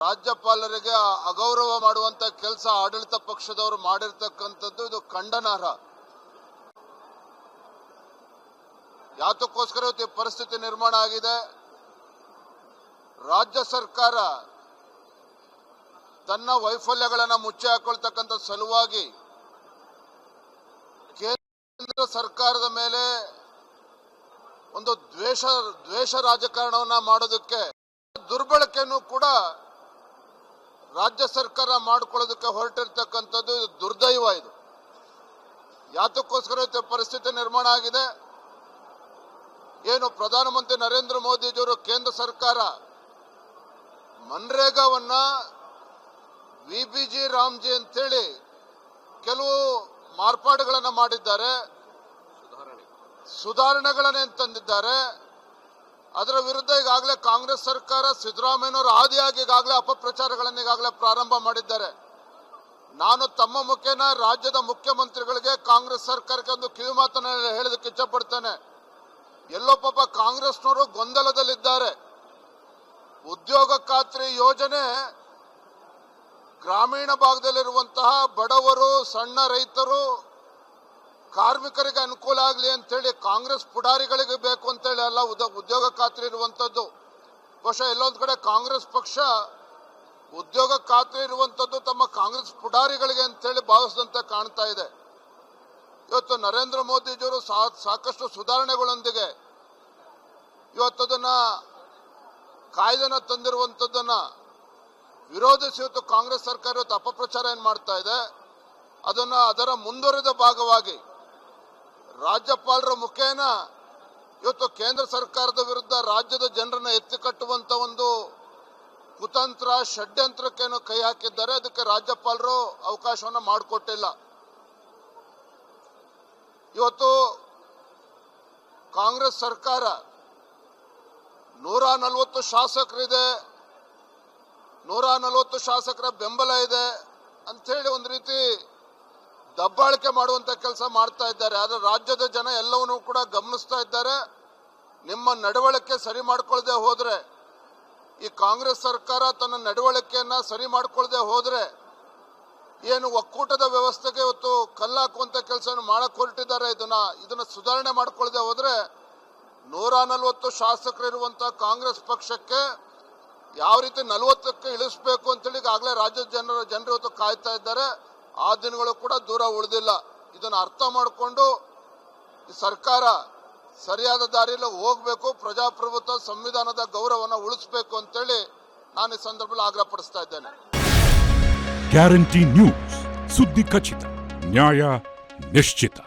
ರಾಜ್ಯಪಾಲರಿಗೆ ಅಗೌರವ ಮಾಡುವಂತ ಕೆಲಸ ಆಡಳಿತ ಪಕ್ಷದವರು ಮಾಡಿರ್ತಕ್ಕಂಥದ್ದು ಇದು ಖಂಡನಾರ್ಹ. ಯಾತಕ್ಕೋಸ್ಕರ ಈ ಪರಿಸ್ಥಿತಿ ನಿರ್ಮಾಣ ಆಗಿದೆ? ರಾಜ್ಯ ಸರ್ಕಾರ ತನ್ನ ವೈಫಲ್ಯಗಳನ್ನು ಮುಚ್ಚಿ ಹಾಕೊಳ್ತಕ್ಕಂಥ ಸಲುವಾಗಿ ಕೇಂದ್ರ ಸರ್ಕಾರದ ಮೇಲೆ ಒಂದು ದ್ವೇಷ ರಾಜಕಾರಣವನ್ನ ಮಾಡೋದಕ್ಕೆ ದುರ್ಬಳಕೆಯನ್ನು ಕೂಡ ರಾಜ್ಯ ಸರ್ಕಾರ ಮಾಡಿಕೊಳ್ಳೋದಕ್ಕೆ ಹೊರಟಿರ್ತಕ್ಕಂಥದ್ದು ದುರ್ದೈವ. ಇದು ಯಾತಕ್ಕೋಸ್ಕರ ಪರಿಸ್ಥಿತಿ ನಿರ್ಮಾಣ ಆಗಿದೆ? ಏನು ಪ್ರಧಾನಮಂತ್ರಿ ನರೇಂದ್ರ ಮೋದಿಜಿಯವರು ಕೇಂದ್ರ ಸರ್ಕಾರ ಮನ್ರೇಗಾವನ್ನ ವಿಬಿಜಿ ರಾಮ್ಜಿ ಅಂತೇಳಿ ಕೆಲವು ಮಾರ್ಪಾಡುಗಳನ್ನು ಮಾಡಿದ್ದಾರೆ, ಸುಧಾರಣೆಗಳನ್ನೇ ತಂದಿದ್ದಾರೆ. ಅದರ ವಿರುದ್ಧ ಈಗಾಗಲೇ ಕಾಂಗ್ರೆಸ್ ಸರ್ಕಾರ ಸಿದ್ದರಾಮಯ್ಯನವರು ಆದಿಯಾಗಿ ಈಗಾಗಲೇ ಅಪಪ್ರಚಾರಗಳನ್ನು ಈಗಾಗಲೇ ಪ್ರಾರಂಭ ಮಾಡಿದ್ದಾರೆ. ನಾನು ತಮ್ಮ ಮುಖೇನ ರಾಜ್ಯದ ಮುಖ್ಯಮಂತ್ರಿಗಳಿಗೆ ಕಾಂಗ್ರೆಸ್ ಸರ್ಕಾರಕ್ಕೆ ಒಂದು ಕಿವಿ ಮಾತನ್ನು ಹೇಳೋದಕ್ಕೆ ಇಚ್ಛಪಡ್ತೇನೆ. ಎಲ್ಲೋ ಪಾಪ ಕಾಂಗ್ರೆಸ್ನವರು ಗೊಂದಲದಲ್ಲಿದ್ದಾರೆ. ಉದ್ಯೋಗ ಖಾತ್ರಿ ಯೋಜನೆ ಗ್ರಾಮೀಣ ಭಾಗದಲ್ಲಿರುವಂತಹ ಬಡವರು, ಸಣ್ಣ ರೈತರು, ಕಾರ್ಮಿಕರಿಗೆ ಅನುಕೂಲ ಆಗಲಿ ಅಂತೇಳಿ ಕಾಂಗ್ರೆಸ್ ಪುಡಾರಿಗಳಿಗೆ ಬೇಕು ಅಂತೇಳಿ ಅಲ್ಲ ಉದ್ಯೋಗ ಖಾತ್ರಿ ಇರುವಂಥದ್ದು. ಬಹುಶಃ ಎಲ್ಲೊಂದು ಕಡೆ ಕಾಂಗ್ರೆಸ್ ಪಕ್ಷ ಉದ್ಯೋಗ ಖಾತ್ರಿ ಇರುವಂಥದ್ದು ತಮ್ಮ ಕಾಂಗ್ರೆಸ್ ಪುಡಾರಿಗಳಿಗೆ ಅಂತೇಳಿ ಭಾವಿಸಿದಂತೆ ಕಾಣ್ತಾ ಇದೆ. ಇವತ್ತು ನರೇಂದ್ರ ಮೋದಿಜಿಯವರು ಸಾಕಷ್ಟು ಸುಧಾರಣೆಗಳೊಂದಿಗೆ ಇವತ್ತದನ್ನ ಕಾಯ್ದೆನ ತಂದಿರುವಂಥದ್ದನ್ನ ವಿರೋಧಿಸಿ ಇವತ್ತು ಕಾಂಗ್ರೆಸ್ ಸರ್ಕಾರ ಇವತ್ತು ಅಪಪ್ರಚಾರ ಏನು ಮಾಡ್ತಾ ಇದೆ, ಅದರ ಮುಂದುವರಿದ ಭಾಗವಾಗಿ ರಾಜ್ಯಪಾಲರ ಮುಖೇನ ಇವತ್ತು ಕೇಂದ್ರ ಸರ್ಕಾರದ ವಿರುದ್ಧ ರಾಜ್ಯದ ಜನರನ್ನ ಎತ್ತಿ ಕಟ್ಟುವಂತ ಒಂದು ಕುತಂತ್ರ ಷಡ್ಯಂತ್ರಕ್ಕೇನು ಕೈ ಹಾಕಿದ್ದಾರೆ. ಅದಕ್ಕೆ ರಾಜ್ಯಪಾಲರು ಅವಕಾಶವನ್ನು ಮಾಡಿಕೊಟ್ಟಿಲ್ಲ. ಇವತ್ತು ಕಾಂಗ್ರೆಸ್ ಸರ್ಕಾರ 140 ಶಾಸಕರಿದೆ, 140 ಶಾಸಕರ ಬೆಂಬಲ ಇದೆ ಅಂಥೇಳಿ ಒಂದು ರೀತಿ ದಬ್ಬಾಳಿಕೆ ಮಾಡುವಂತ ಕೆಲಸ ಮಾಡ್ತಾ ಇದ್ದಾರೆ. ಆದರೆ ರಾಜ್ಯದ ಜನ ಎಲ್ಲವನ್ನೂ ಕೂಡ ಗಮನಿಸ್ತಾ ಇದ್ದಾರೆ. ನಿಮ್ಮ ನಡವಳಿಕೆ ಸರಿ ಮಾಡ್ಕೊಳ್ಳದೆ ಹೋದ್ರೆ, ಈ ಕಾಂಗ್ರೆಸ್ ಸರ್ಕಾರ ತನ್ನ ನಡವಳಿಕೆಯನ್ನ ಸರಿ ಮಾಡ್ಕೊಳ್ಳದೆ ಹೋದ್ರೆ ಏನು ಒಕ್ಕೂಟದ ವ್ಯವಸ್ಥೆಗೆ ಇವತ್ತು ಕಲ್ಲಾಕುವಂತ ಕೆಲಸವನ್ನು ಮಾಡಕ್ ಹೊರಟಿದ್ದಾರೆ. ಇದನ್ನ ಸುಧಾರಣೆ ಮಾಡ್ಕೊಳ್ಳದೆ ಹೋದ್ರೆ 140 ಶಾಸಕರಿರುವಂತಹ ಕಾಂಗ್ರೆಸ್ ಪಕ್ಷಕ್ಕೆ ಯಾವ ರೀತಿ 40ಕ್ಕೆ ಇಳಿಸಬೇಕು ಅಂತೇಳಿ ಈಗಾಗಲೇ ರಾಜ್ಯದ ಜನರು ಇವತ್ತು ಕಾಯ್ತಾ ಇದ್ದಾರೆ. ಆ ದಿನಗಳು ಕೂಡ ದೂರ ಉಳಿದಿಲ್ಲ. ಇದನ್ನು ಅರ್ಥ ಮಾಡಿಕೊಂಡು ಈ ಸರ್ಕಾರ ಸರಿಯಾದ ದಾರಿಯಲ್ಲಿ ಹೋಗಬೇಕು, ಪ್ರಜಾಪ್ರಭುತ್ವ ಸಂವಿಧಾನದ ಗೌರವವನ್ನು ಉಳಿಸಬೇಕು ಅಂತೇಳಿ ನಾನು ಈ ಸಂದರ್ಭದಲ್ಲಿ ಆಗ್ರಹ ಪಡಿಸ್ತಾ ಇದ್ದೇನೆ. ಗ್ಯಾರಂಟಿ ನ್ಯೂಸ್, ಸುದ್ದಿ ಖಚಿತ, ನ್ಯಾಯ ನಿಶ್ಚಿತ.